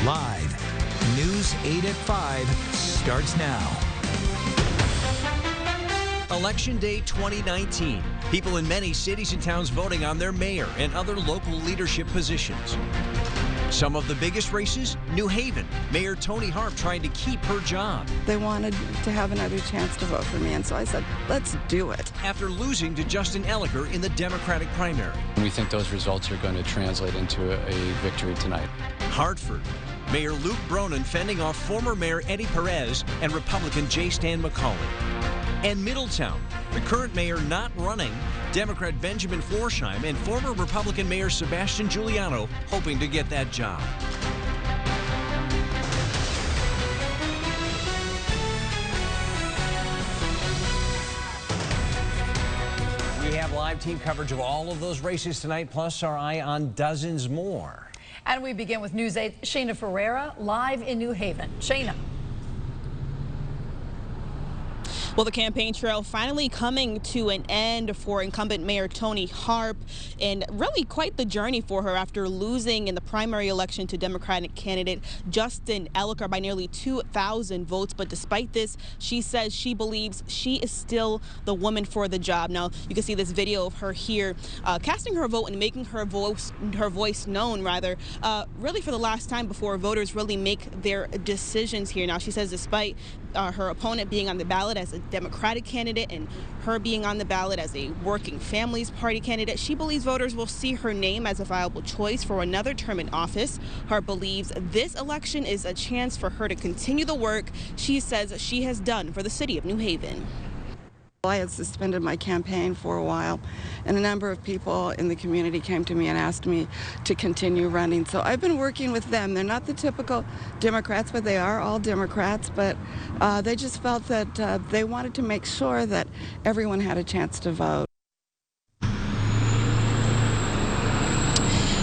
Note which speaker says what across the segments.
Speaker 1: Live, News 8 at 5 starts now.
Speaker 2: Election Day 2019. People in many cities and towns voting on their mayor and other local leadership positions. Some of the biggest races, New Haven. Mayor Toni Harp trying to keep her job.
Speaker 3: They wanted to have another chance to vote for me, and so I said, let's do it.
Speaker 2: After losing to Justin Elicker in the Democratic primary.
Speaker 4: We think those results are going to translate into a victory tonight.
Speaker 2: Hartford. Mayor Luke Bronin fending off former Mayor Eddie Perez and Republican J. Stan McCauley. And Middletown, the current mayor not running, Democrat Benjamin Florsheim and former Republican Mayor Sebastian Giuliano hoping to get that job. We have live team coverage of all of those races tonight, plus our eye on dozens more.
Speaker 5: And we begin with News 8, Shayna Ferreira, live in New Haven. Shayna.
Speaker 6: Well, the campaign trail finally coming to an end for incumbent Mayor Toni Harp, and really quite the journey for her after losing in the primary election to Democratic candidate Justin Elicker by nearly 2,000 votes. But despite this, she says she believes she is still the woman for the job. Now, you can see this video of her here casting her vote and making her voice known, really for the last time before voters really make their decisions here. Now, she says despite her opponent being on the ballot as a Democratic candidate and her being on the ballot as a Working Families Party candidate, she believes voters will see her name as a viable choice for another term in office. Harp believes this election is a chance for her to continue the work she says she has done for the city of New Haven.
Speaker 3: I had suspended my campaign for a while, and a number of people in the community came to me and asked me to continue running. So I've been working with them. They're not the typical Democrats, but they are all Democrats. But they just felt that they wanted to make sure that everyone had a chance to vote.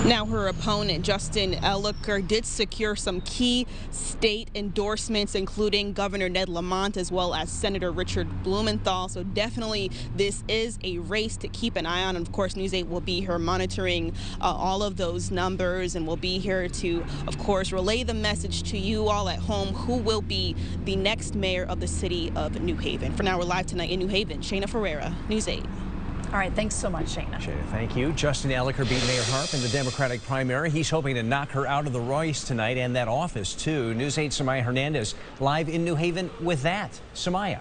Speaker 6: Now, her opponent, Justin Elicker, did secure some key state endorsements, including Governor Ned Lamont as well as Senator Richard Blumenthal. So definitely this is a race to keep an eye on. And of course, News 8 will be here monitoring all of those numbers, and we'll be here to, of course, relay the message to you all at home who will be the next mayor of the city of New Haven. For now, we're live tonight in New Haven. Shayna Ferreira, News 8.
Speaker 5: All right, thanks so much, Shayna.
Speaker 2: Shayna, thank you. Justin Elicker beat Mayor Harp in the Democratic primary. He's hoping to knock her out of the race tonight and that office, too. News 8's Samaya Hernandez live in New Haven with that. Samaya.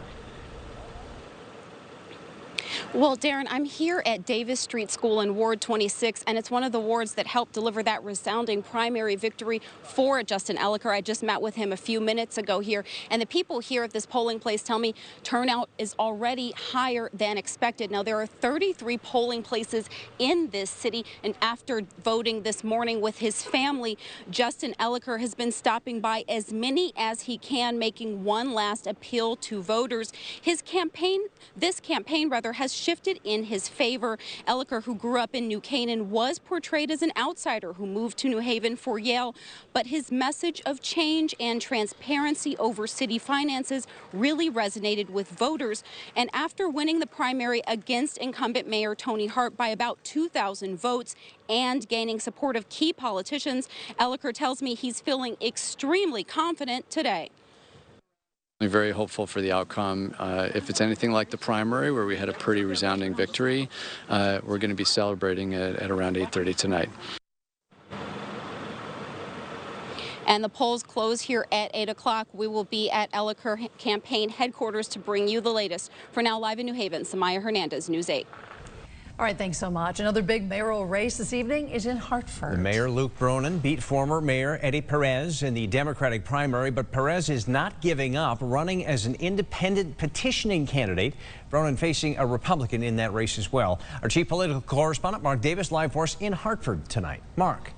Speaker 7: Well, Darren, I'm here at Davis Street School in Ward 26, and it's one of the wards that helped deliver that resounding primary victory for Justin Elicker. I just met with him a few minutes ago here, and the people here at this polling place tell me turnout is already higher than expected. Now, there are 33 polling places in this city, and after voting this morning with his family, Justin Elicker has been stopping by as many as he can, making one last appeal to voters. This campaign, has shifted in his favor. Elicker, who grew up in New Canaan, was portrayed as an outsider who moved to New Haven for Yale, but his message of change and transparency over city finances really resonated with voters. And after winning the primary against incumbent Mayor Toni Harp by about 2,000 votes and gaining support of key politicians, Elicker tells me he's feeling extremely confident today.
Speaker 4: Very hopeful for the outcome. If it's anything like the primary, where we had a pretty resounding victory, we're going to be celebrating at around 8:30 tonight.
Speaker 7: And the polls close here at 8 o'clock. We will be at Elicker campaign headquarters to bring you the latest. For now, live in New Haven, Samaya Hernandez, News 8.
Speaker 5: All right, thanks so much. Another big mayoral race this evening is in Hartford.
Speaker 2: The Mayor Luke Bronin beat former Mayor Eddie Perez in the Democratic primary, but Perez is not giving up, running as an independent petitioning candidate. Bronin facing a Republican in that race as well. Our chief political correspondent, Mark Davis, live for us in Hartford tonight. Mark.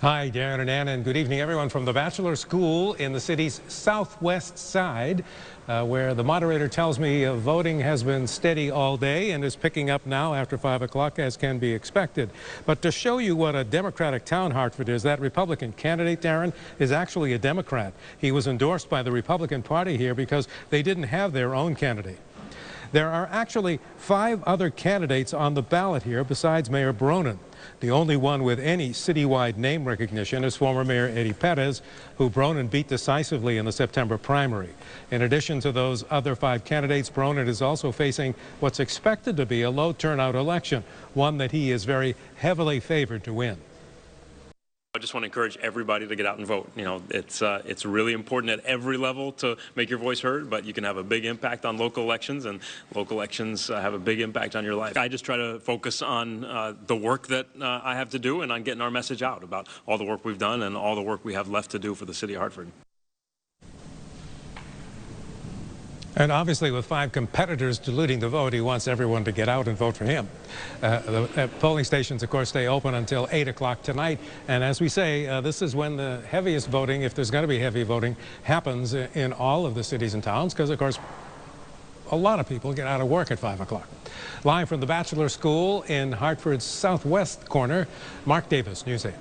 Speaker 8: Hi, Darren and Ann, and good evening, everyone, from the Bachelor School in the city's southwest side, where the moderator tells me voting has been steady all day and is picking up now after 5 o'clock, as can be expected. But to show you what a Democratic town Hartford is, that Republican candidate, Darren, is actually a Democrat. He was endorsed by the Republican Party here because they didn't have their own candidate. There are actually 5 other candidates on the ballot here besides Mayor Bronin. The only one with any citywide name recognition is former Mayor Eddie Perez, who Bronin beat decisively in the September primary. In addition to those other 5 candidates, Bronin is also facing what's expected to be a low turnout election, one that he is very heavily favored to win.
Speaker 9: I just want to encourage everybody to get out and vote. You know, it's really important at every level to make your voice heard, but you can have a big impact on local elections, and local elections have a big impact on your life. I just try to focus on the work that I have to do and on getting our message out about all the work we've done and all the work we have left to do for the city of Hartford.
Speaker 8: And obviously, with 5 competitors diluting the vote, he wants everyone to get out and vote for him. The polling stations, of course, stay open until 8 o'clock tonight. And as we say, this is when the heaviest voting, if there's going to be heavy voting, happens in all of the cities and towns, because, of course, a lot of people get out of work at 5 o'clock. Live from the Bachelor School in Hartford's southwest corner, Mark Davis, News 8.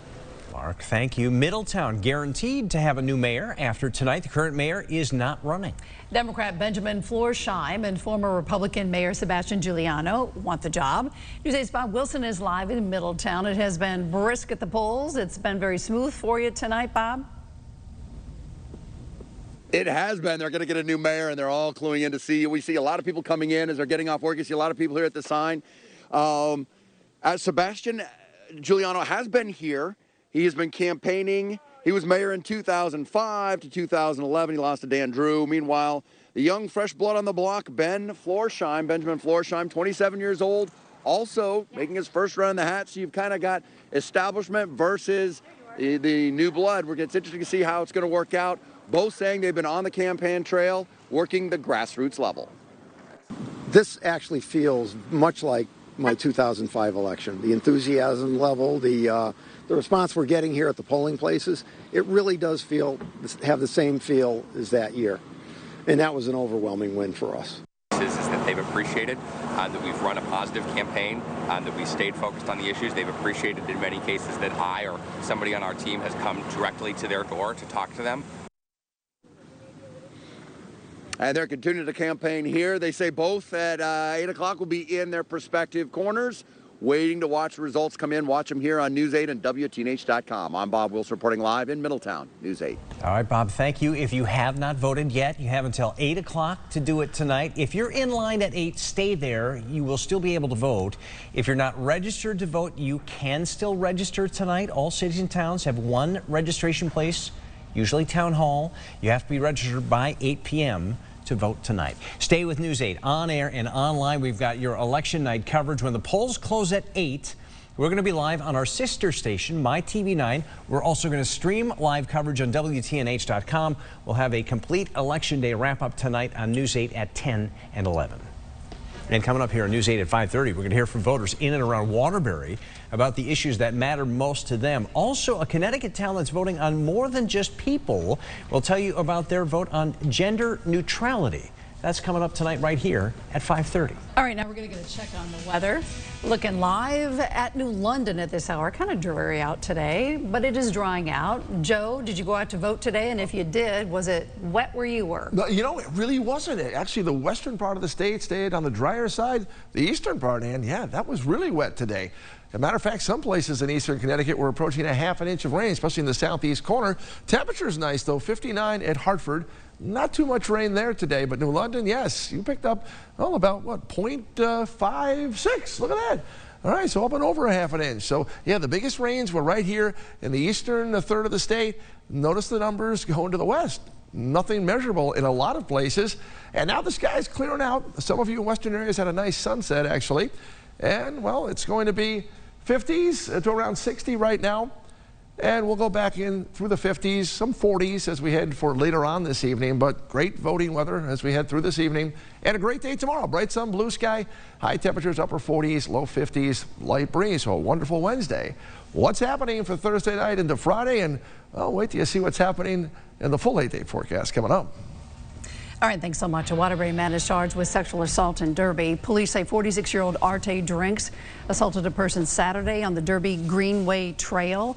Speaker 2: Mark, thank you. Middletown guaranteed to have a new mayor after tonight. The current mayor is not running.
Speaker 5: Democrat Benjamin Florsheim and former Republican Mayor Sebastian Giuliano want the job. News 8's Bob Wilson is live in Middletown. It has been brisk at the polls. It's been very smooth for you tonight, Bob.
Speaker 10: It has been. They're going to get a new mayor, and they're all cluing in to see. We see a lot of people coming in as they're getting off work. You see a lot of people here at the sign. As Sebastian Giuliano has been here. He has been campaigning. He was mayor in 2005 to 2011. He lost to Dan Drew. Meanwhile, the young fresh blood on the block, Benjamin Florsheim, 27 years old, also making his first run in the hat. So you've kind of got establishment versus the new blood. It's interesting to see how it's going to work out. Both saying they've been on the campaign trail, working the grassroots level.
Speaker 11: This actually feels much like my 2005 election. The enthusiasm level, the response we're getting here at the polling places, it really does have the same feel as that year. And that was an overwhelming win for us.
Speaker 12: Is that they've appreciated that we've run a positive campaign, that we stayed focused on the issues. They've appreciated in many cases that I or somebody on our team has come directly to their door to talk to them.
Speaker 10: And they're continuing the campaign here. They say both at 8 o'clock will be in their respective corners, waiting to watch the results come in. Watch them here on News 8 and WTNH.com. I'm Bob Wilson reporting live in Middletown, News 8.
Speaker 2: All right, Bob, thank you. If you have not voted yet, you have until 8 o'clock to do it tonight. If you're in line at 8, stay there. You will still be able to vote. If you're not registered to vote, you can still register tonight. All cities and towns have one registration place, usually Town Hall. You have to be registered by 8 p.m. to vote tonight. Stay with News 8 on air and online. We've got your election night coverage. When the polls close at 8, we're going to be live on our sister station, MyTV9. We're also going to stream live coverage on WTNH.com. We'll have a complete Election Day wrap-up tonight on News 8 at 10 and 11. And coming up here on News 8 at 5:30, we're going to hear from voters in and around Waterbury about the issues that matter most to them. Also, a Connecticut town that's voting on more than just people. We'll tell you about their vote on gender neutrality. That's coming up tonight right here at 5:30.
Speaker 5: All right, now we're going to get a check on the weather. Looking live at New London at this hour. Kind of dreary out today, but it is drying out. Joe, did you go out to vote today? And if you did, was it wet where you were?
Speaker 13: No, you know, it really wasn't. Actually, the western part of the state stayed on the drier side. The eastern part, and yeah, that was really wet today. As a matter of fact, some places in eastern Connecticut were approaching a ½ inch of rain, especially in the southeast corner. Temperature's nice, though, 59 at Hartford. Not too much rain there today, but New London, yes, you picked up, well, about, what, 0.56. Look at that. All right, so up and over a ½ inch. So, yeah, the biggest rains were right here in the eastern third of the state. Notice the numbers going to the west. Nothing measurable in a lot of places. And now the sky's clearing out. Some of you in western areas had a nice sunset, actually. And, well, it's going to be 50s to around 60 right now. And we'll go back in through the 50s, some 40s as we head for later on this evening. But great voting weather as we head through this evening. And a great day tomorrow. Bright sun, blue sky, high temperatures, upper 40s, low 50s, light breeze. So a wonderful Wednesday. What's happening for Thursday night into Friday? And oh, wait till you see what's happening in the full 8-day forecast coming up.
Speaker 5: All right, thanks so much. A Waterbury man is charged with sexual assault in Derby. Police say 46-year-old Arte Drinks assaulted a person Saturday on the Derby Greenway Trail.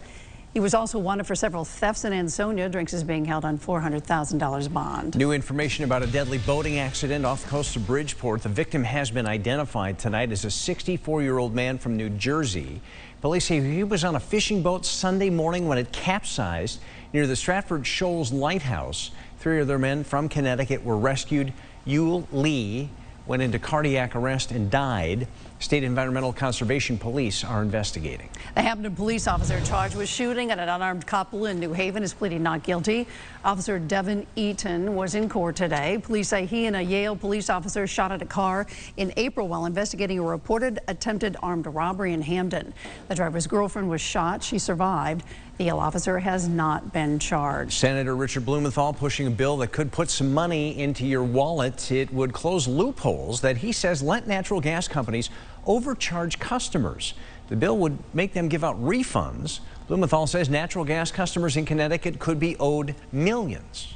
Speaker 5: He was also wanted for several thefts in Ansonia. Drinks is being held on $400,000 bond.
Speaker 2: New information about a deadly boating accident off the coast of Bridgeport. The victim has been identified tonight as a 64-year-old man from New Jersey. Police say he was on a fishing boat Sunday morning when it capsized near the Stratford Shoals Lighthouse. 3 other men from Connecticut were rescued. Yule Lee went into cardiac arrest and died. State Environmental Conservation Police are investigating.
Speaker 5: The Hampton police officer charged with shooting at an unarmed couple in New Haven is pleading not guilty. Officer Devin Eaton was in court today. Police say he and a Yale police officer shot at a car in April while investigating a reported attempted armed robbery in Hampton. The driver's girlfriend was shot. She survived. The Yale officer has not been charged.
Speaker 2: Senator Richard Blumenthal pushing a bill that could put some money into your wallet. It would close loopholes that he says let natural gas companies overcharge customers. The bill would make them give out refunds. Blumenthal says natural gas customers in Connecticut could be owed millions.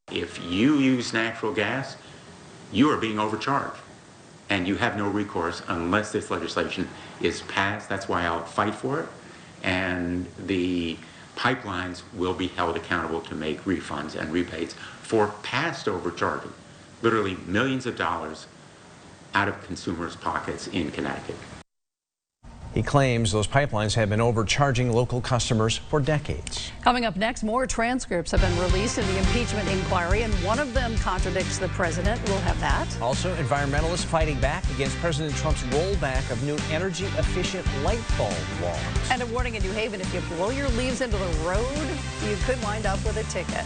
Speaker 14: If you use natural gas, you are being overcharged, and you have no recourse unless this legislation is passed. That's why I'll fight for it, and the pipelines will be held accountable to make refunds and rebates for past overcharging, literally millions of dollars out of consumers' pockets in Connecticut.
Speaker 2: He claims those pipelines have been overcharging local customers for decades.
Speaker 5: Coming up next, more transcripts have been released in the impeachment inquiry, and one of them contradicts the president. We'll have that.
Speaker 2: Also, environmentalists fighting back against President Trump's rollback of new energy-efficient light bulb laws.
Speaker 5: And a warning in New Haven, if you blow your leaves into the road, you could wind up with a ticket.